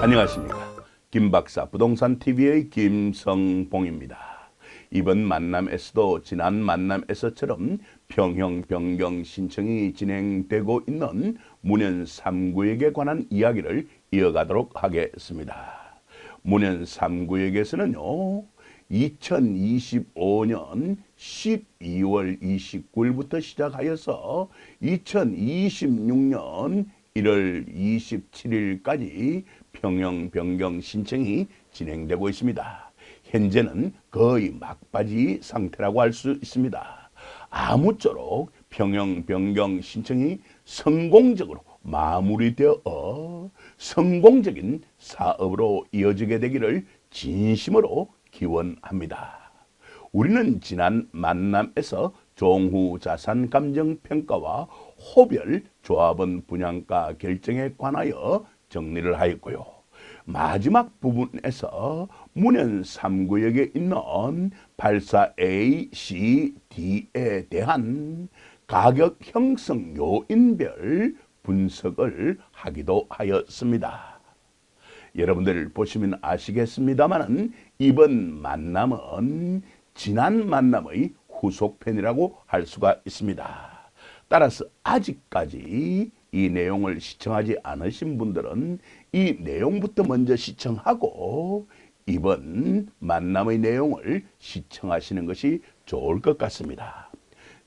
안녕하십니까. 김박사 부동산TV의 김성봉입니다. 이번 만남에서도 지난 만남에서처럼 평형 변경 신청이 진행되고 있는 문현 3구역에 관한 이야기를 이어가도록 하겠습니다. 문현 3구역에서는요, 2025년 12월 29일부터 시작하여서 2026년 1월 27일까지 평형 변경 신청이 진행되고 있습니다. 현재는 거의 막바지 상태라고 할 수 있습니다. 아무쪼록 평형 변경 신청이 성공적으로 마무리되어 성공적인 사업으로 이어지게 되기를 진심으로 기원합니다. 우리는 지난 만남에서 종후자산감정평가와 호별 조합원 분양가 결정에 관하여 정리를 하였고요. 마지막 부분에서 문현 3구역에 있는 84A, C, D에 대한 가격 형성 요인별 분석을 하기도 하였습니다. 여러분들 보시면 아시겠습니다만 이번 만남은 지난 만남의 후속편이라고 할 수가 있습니다. 따라서 아직까지 이 내용을 시청하지 않으신 분들은 이 내용부터 먼저 시청하고 이번 만남의 내용을 시청하시는 것이 좋을 것 같습니다.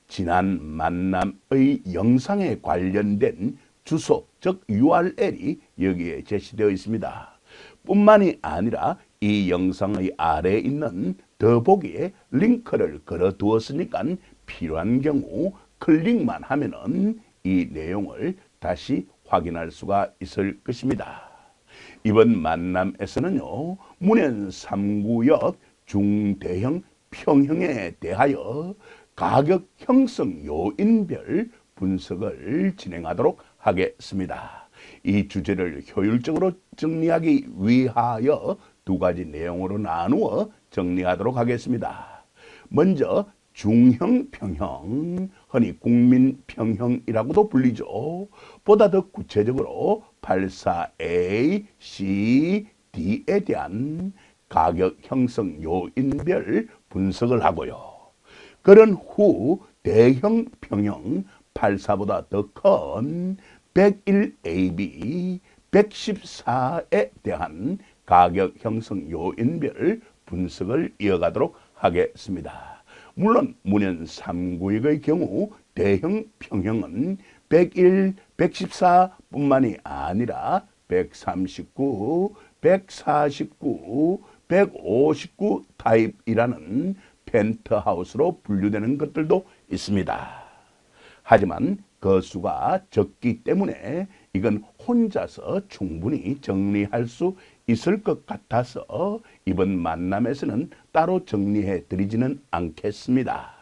지난 만남의 영상에 관련된 주소, 즉 URL이 여기에 제시되어 있습니다. 뿐만이 아니라 이 영상의 아래에 있는 더보기에 링크를 걸어 두었으니까 필요한 경우 클릭만 하면은 이 내용을 다시 확인할 수가 있을 것입니다. 이번 만남에서는요, 문현 3구역 중대형 평형에 대하여 가격 형성 요인별 분석을 진행하도록 하겠습니다. 이 주제를 효율적으로 정리하기 위하여 두 가지 내용으로 나누어 정리하도록 하겠습니다. 먼저 중형 평형, 흔히 국민 평형이라고도 불리죠. 보다 더 구체적으로 84A, C, D에 대한 가격 형성 요인별 분석을 하고요. 그런 후 대형 평형 84보다 더 큰 101AB, 114에 대한 가격 형성 요인별 분석을 이어가도록 하겠습니다. 물론 문현 3구역의 경우 대형 평형은 101, 114뿐만이 아니라 139, 149, 159 타입이라는 펜트하우스로 분류되는 것들도 있습니다. 하지만 그 수가 적기 때문에 이건 혼자서 충분히 정리할 수 있을 것 같아서 이번 만남에서는 따로 정리해 드리지는 않겠습니다.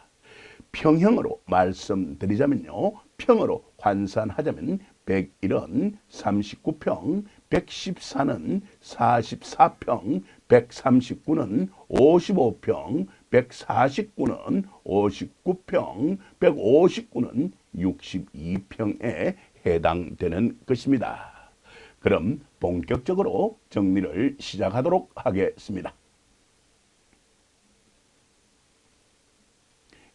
평형으로 말씀드리자면요, 평으로 환산하자면 101은 39평, 114는 44평, 139는 55평, 149는 59평, 159는 62평에 해당되는 것입니다. 그럼 본격적으로 정리를 시작하도록 하겠습니다.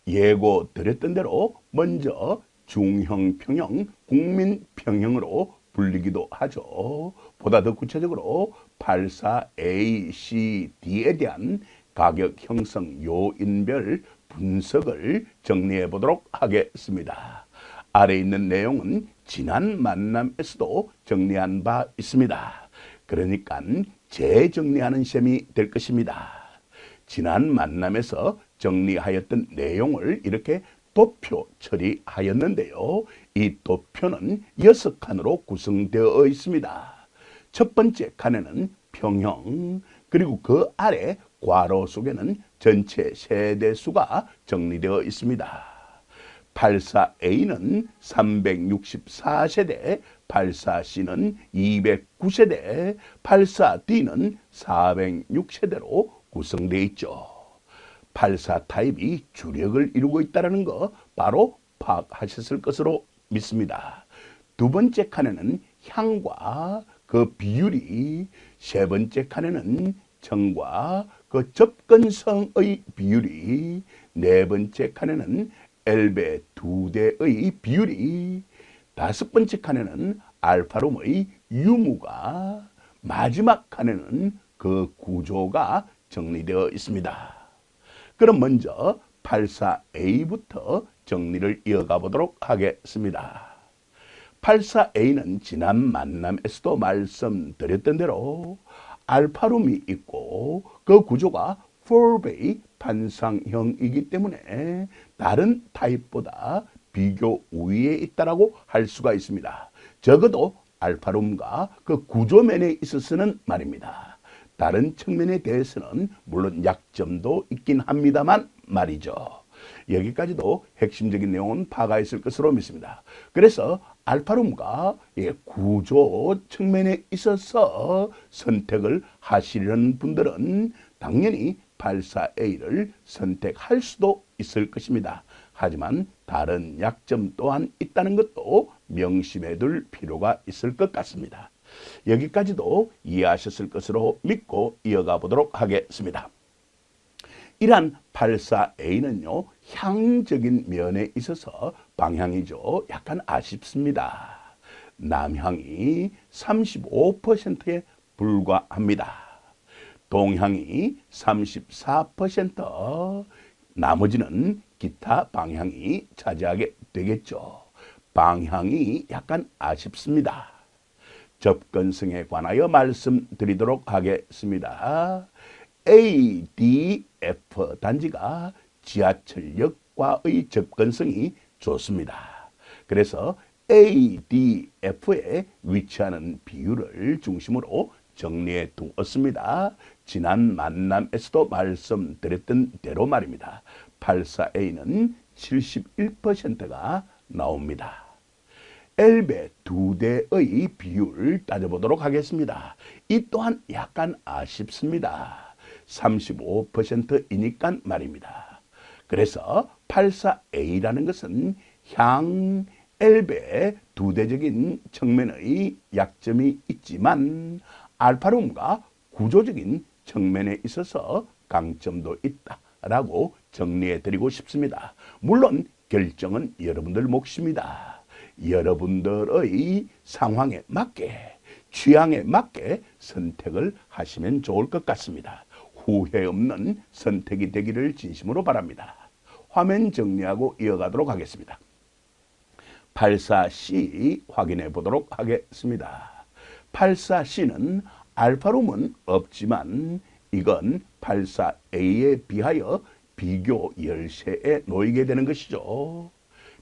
예고 드렸던 대로 먼저 중형 평형, 국민 평형으로 불리기도 하죠. 보다 더 구체적으로 84A, C, D에 대한 가격 형성 요인별 분석을 정리해 보도록 하겠습니다. 아래에 있는 내용은 지난 만남에서도 정리한 바 있습니다. 그러니까 재정리하는 셈이 될 것입니다. 지난 만남에서 정리하였던 내용을 이렇게 도표 처리하였는데요. 이 도표는 6칸으로 구성되어 있습니다. 첫 번째 칸에는 평형, 그리고 그 아래 괄호 속에는 전체 세대수가 정리되어 있습니다. 84A는 364세대, 84C는 209세대, 84D는 406세대로 구성되어 있죠. 84 타입이 주력을 이루고 있다는 거 바로 파악하셨을 것으로 믿습니다. 두 번째 칸에는 향과 그 비율이 세 번째 칸에는 정과 그 접근성의 비율이, 네 번째 칸에는 엘베 2대의 비율이, 다섯 번째 칸에는 알파룸의 유무가, 마지막 칸에는 그 구조가 정리되어 있습니다. 그럼 먼저 84A부터 정리를 이어가 보도록 하겠습니다. 84A는 지난 만남에서도 말씀드렸던 대로 알파룸이 있고 그 구조가 폴베이 반상형이기 때문에 다른 타입보다 비교 우위에 있다라고 할 수가 있습니다. 적어도 알파룸과 그 구조면에 있어서는 말입니다. 다른 측면에 대해서는 물론 약점도 있긴 합니다만 말이죠. 여기까지도 핵심적인 내용은 파가 있을 것으로 믿습니다. 그래서 알파룸과 구조 측면에 있어서 선택을 하시려는 분들은 당연히 84A를 선택할 수도 있을 것입니다. 하지만 다른 약점 또한 있다는 것도 명심해 둘 필요가 있을 것 같습니다. 여기까지도 이해하셨을 것으로 믿고 이어가 보도록 하겠습니다. 이러한 84A는요, 향적인 면에 있어서 방향이죠. 약간 아쉽습니다. 남향이 35%에 불과합니다. 동향이 34%, 나머지는 기타 방향이 차지하게 되겠죠. 방향이 약간 아쉽습니다. 접근성에 관하여 말씀드리도록 하겠습니다. ADF 단지가 지하철역과의 접근성이 좋습니다. 그래서 ADF에 위치하는 비율을 중심으로 정리해 두었습니다. 지난 만남에서도 말씀드렸던 대로 말입니다. 84A는 71%가 나옵니다. 엘베 2대의 비율을 따져보도록 하겠습니다. 이 또한 약간 아쉽습니다. 35%이니까 말입니다. 그래서 84A라는 것은 향 엘베 2대적인 측면의 약점이 있지만 알파룸과 구조적인 측면에 있어서 강점도 있다라고 정리해 드리고 싶습니다. 물론 결정은 여러분들 몫입니다. 여러분들의 상황에 맞게, 취향에 맞게 선택을 하시면 좋을 것 같습니다. 후회 없는 선택이 되기를 진심으로 바랍니다. 화면 정리하고 이어가도록 하겠습니다. 84C 확인해 보도록 하겠습니다. 84C는 알파룸은 없지만 이건 84A에 비하여 비교 열쇠에 놓이게 되는 것이죠.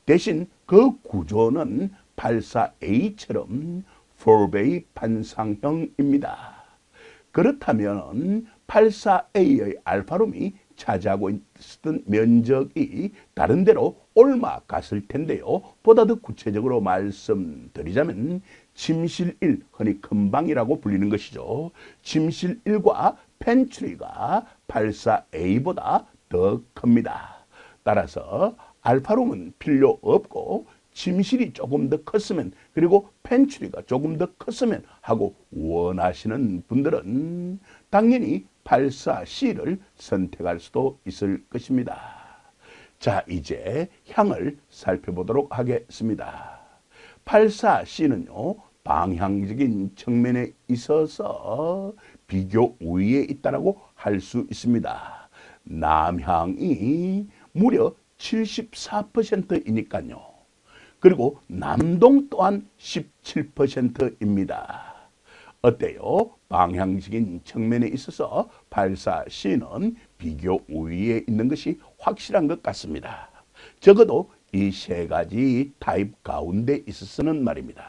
대신 그 구조는 84A처럼 폴베이 반상형입니다. 그렇다면 84A의 알파룸이 차지하고 있었던 면적이 다른 데로 옮아갔을 텐데요. 보다 더 구체적으로 말씀드리자면 침실 1, 흔히 큰 방이라고 불리는 것이죠. 침실 1과 펜트리가 84A보다 더 큽니다. 따라서 알파룸은 필요 없고 침실이 조금 더 컸으면, 그리고 펜트리가 조금 더 컸으면 하고 원하시는 분들은 당연히 84C를 선택할 수도 있을 것입니다. 자, 이제 향을 살펴보도록 하겠습니다. 84C는요, 방향적인 측면에 있어서 비교 우위에 있다고 할 수 있습니다. 남향이 무려 74%이니까요. 그리고 남동 또한 17%입니다. 어때요? 방향적인 측면에 있어서 84C는 비교 우위에 있는 것이 확실한 것 같습니다. 적어도 이 세 가지 타입 가운데 있어서는 말입니다.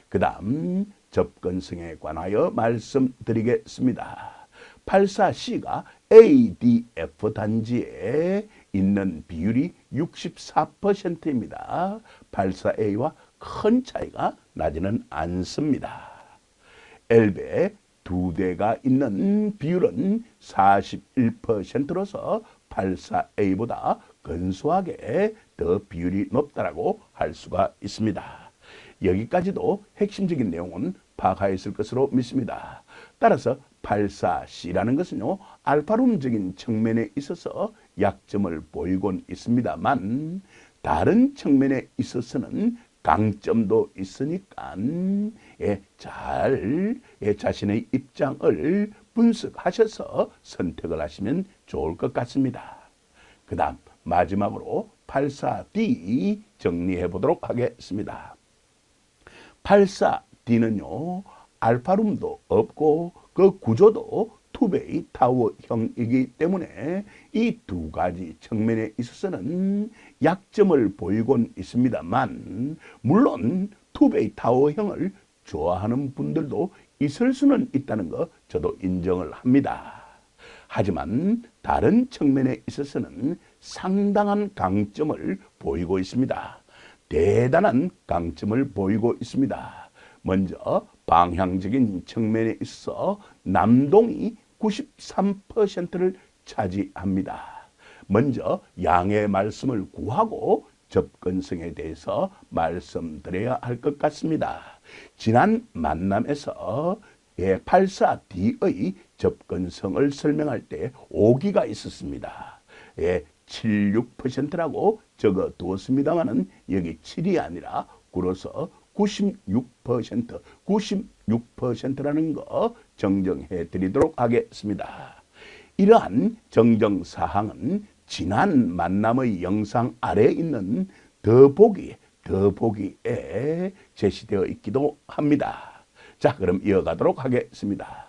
그 다음 접근성에 관하여 말씀드리겠습니다. 84C가 ADF 단지에 있는 비율이 64%입니다. 84A와 큰 차이가 나지는 않습니다. 엘베 2대가 있는 비율은 41%로서 84A보다 근소하게 더 비율이 높다라고 할 수가 있습니다. 여기까지도 핵심적인 내용은 파악하였을 것으로 믿습니다. 따라서 8,4C라는 것은요, 알파룸적인 측면에 있어서 약점을 보이곤 있습니다만 다른 측면에 있어서는 강점도 있으니까 잘 자신의 입장을 분석하셔서 선택을 하시면 좋을 것 같습니다. 그 다음 마지막으로 8,4D 정리해 보도록 하겠습니다. 8,4D는요, 알파룸도 없고 그 구조도 투베이 타워형이기 때문에 이 두 가지 측면에 있어서는 약점을 보이곤 있습니다만 물론 투베이 타워형을 좋아하는 분들도 있을 수는 있다는 거 저도 인정을 합니다. 하지만 다른 측면에 있어서는 상당한 강점을 보이고 있습니다. 대단한 강점을 보이고 있습니다. 먼저 방향적인 측면에 있어 남동이 93%를 차지합니다. 먼저 양의 말씀을 구하고 접근성에 대해서 말씀드려야 할 것 같습니다. 지난 만남에서 8,4D의 접근성을 설명할 때 5기가 있었습니다. 76%라고 적어 두었습니다만은 여기 7이 아니라 굴어서 96%라는 거 정정해 드리도록 하겠습니다. 이러한 정정 사항은 지난 만남의 영상 아래에 있는 더보기에 제시되어 있기도 합니다. 자, 그럼 이어가도록 하겠습니다.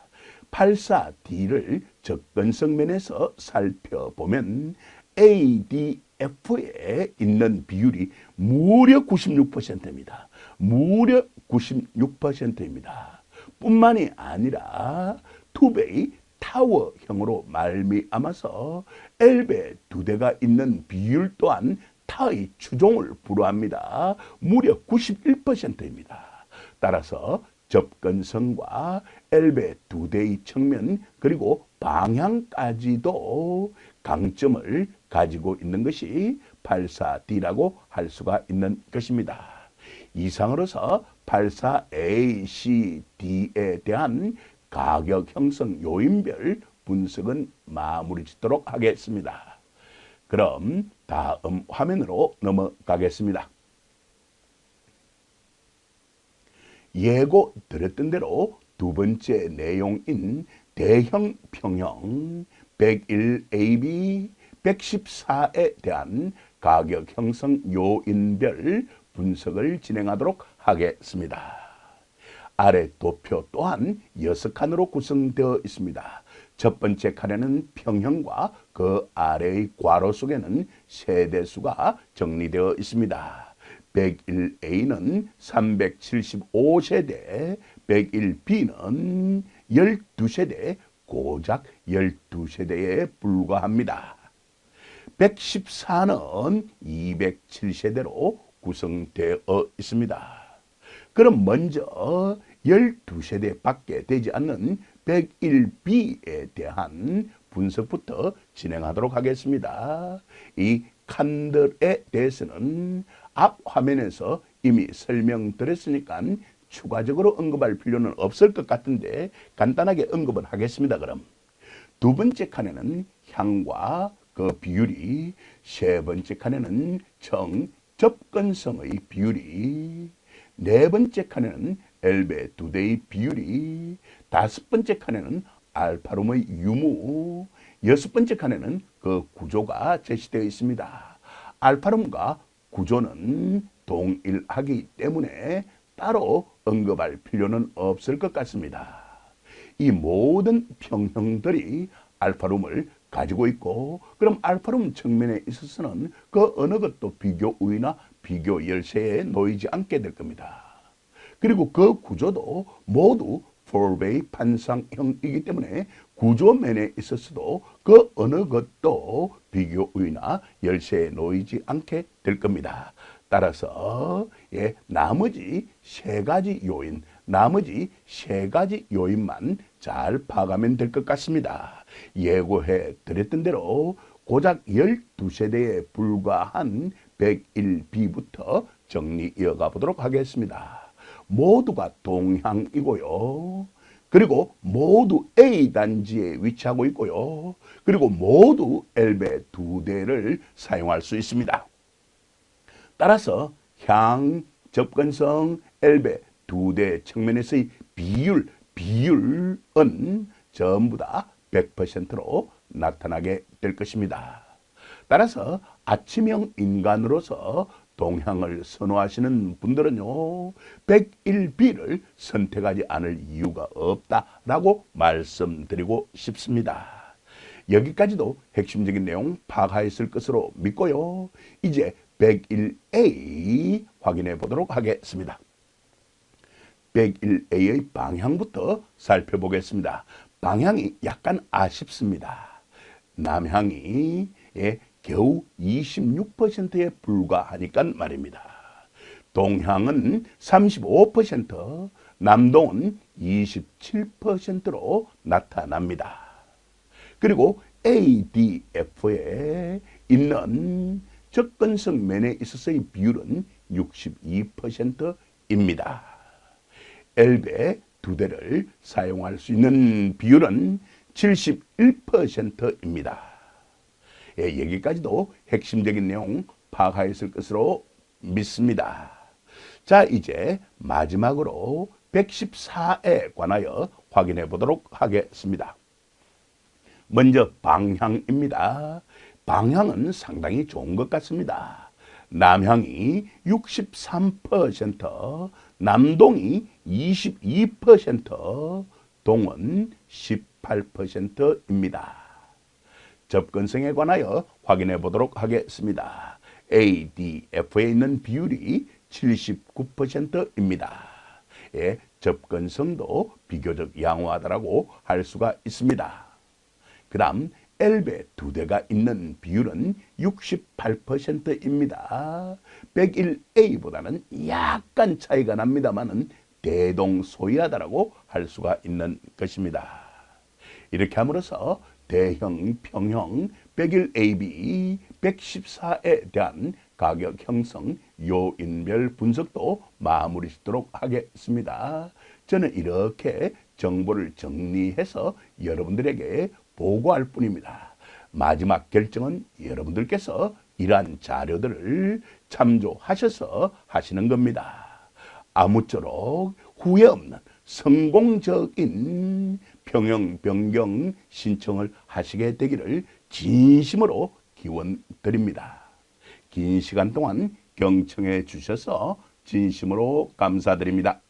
8,4D를 접근성 면에서 살펴보면 ADF에 있는 비율이 무려 96%입니다. 무려 96%입니다. 뿐만이 아니라 투베이 타워형으로 말미암아서 엘베 두 대가 있는 비율 또한 타의 추종을 불허합니다. 무려 91%입니다. 따라서 접근성과 엘베 두 대의 측면 그리고 방향까지도 강점을 가지고 있는 것이 8,4D라고 할 수가 있는 것입니다. 이상으로서 8,4ACD에 대한 가격 형성 요인별 분석은 마무리 짓도록 하겠습니다. 그럼 다음 화면으로 넘어가겠습니다. 예고 드렸던 대로 두 번째 내용인 대형 평형 101AB 114에 대한 가격 형성 요인별 분석을 진행하도록 하겠습니다. 아래 도표 또한 6칸으로 구성되어 있습니다. 첫 번째 칸에는 평형과 그 아래의 괄호 속에는 세대수가 정리되어 있습니다. 101A는 375세대, 101B는 12세대, 고작 12세대에 불과합니다. 114는 207세대로 구성되어 있습니다. 그럼 먼저 12세대밖에 되지 않는 101B에 대한 분석부터 진행하도록 하겠습니다. 이 칸들에 대해서는 앞 화면에서 이미 설명드렸으니까 추가적으로 언급할 필요는 없을 것 같은데 간단하게 언급을 하겠습니다. 그럼 두 번째 칸에는 향과 그 비율이, 세 번째 칸에는 접근성의 비율이, 네 번째 칸에는 엘베 두 대의 비율이, 다섯 번째 칸에는 알파룸의 유무, 여섯 번째 칸에는 그 구조가 제시되어 있습니다. 알파룸과 구조는 동일하기 때문에 따로 언급할 필요는 없을 것 같습니다. 이 모든 평형들이 알파룸을 가지고 있고, 그럼 알파룸 측면에 있어서는 그 어느 것도 비교 우위나 비교 열세에 놓이지 않게 될 겁니다. 그리고 그 구조도 모두 4베이 판상형이기 때문에 구조면에 있어서도 그 어느 것도 비교 우위나 열세에 놓이지 않게 될 겁니다. 따라서 나머지 세 가지 요인만 잘 파악하면 될 것 같습니다. 예고해 드렸던 대로 고작 12세대에 불과한 101B부터 정리 이어가 보도록 하겠습니다. 모두가 동향이고요. 그리고 모두 A 단지에 위치하고 있고요. 그리고 모두 엘베 2대를 사용할 수 있습니다. 따라서 향, 접근성, 엘베 2대 측면에서의 비율은 전부 다 100%로 나타나게 될 것입니다. 따라서 아침형 인간으로서 동향을 선호하시는 분들은요, 101B를 선택하지 않을 이유가 없다라고 말씀드리고 싶습니다. 여기까지도 핵심적인 내용 파악하였을 것으로 믿고요. 이제 101A 확인해 보도록 하겠습니다. 101A의 방향부터 살펴보겠습니다. 방향이 약간 아쉽습니다. 남향이 겨우 26%에 불과하니까 말입니다. 동향은 35%, 남동은 27%로 나타납니다. 그리고 ADF에 있는 접근성 면에 있어서의 비율은 62%입니다. 엘베 2대를 사용할 수 있는 비율은 71%입니다. 여기까지도 핵심적인 내용 파악하였을 것으로 믿습니다. 자, 이제 마지막으로 114에 관하여 확인해 보도록 하겠습니다. 먼저 방향입니다. 방향은 상당히 좋은 것 같습니다. 남향이 63%, 남동이 22%, 동은 18%입니다. 접근성에 관하여 확인해 보도록 하겠습니다. ADF에 있는 비율이 79%입니다. 접근성도 비교적 양호하다고 할 수가 있습니다. 그 다음 엘베 2대가 있는 비율은 68%입니다. 101A보다는 약간 차이가 납니다만은 대동소이하다라고 할 수가 있는 것입니다. 이렇게 함으로써 대형, 평형, 101AB, 114에 대한 가격 형성, 요인별 분석도 마무리 짓도록 하겠습니다. 저는 이렇게 정보를 정리해서 여러분들에게 보고할 뿐입니다. 마지막 결정은 여러분들께서 이러한 자료들을 참조하셔서 하시는 겁니다. 아무쪼록 후회 없는 성공적인 평형 변경 신청을 하시게 되기를 진심으로 기원드립니다. 긴 시간 동안 경청해 주셔서 진심으로 감사드립니다.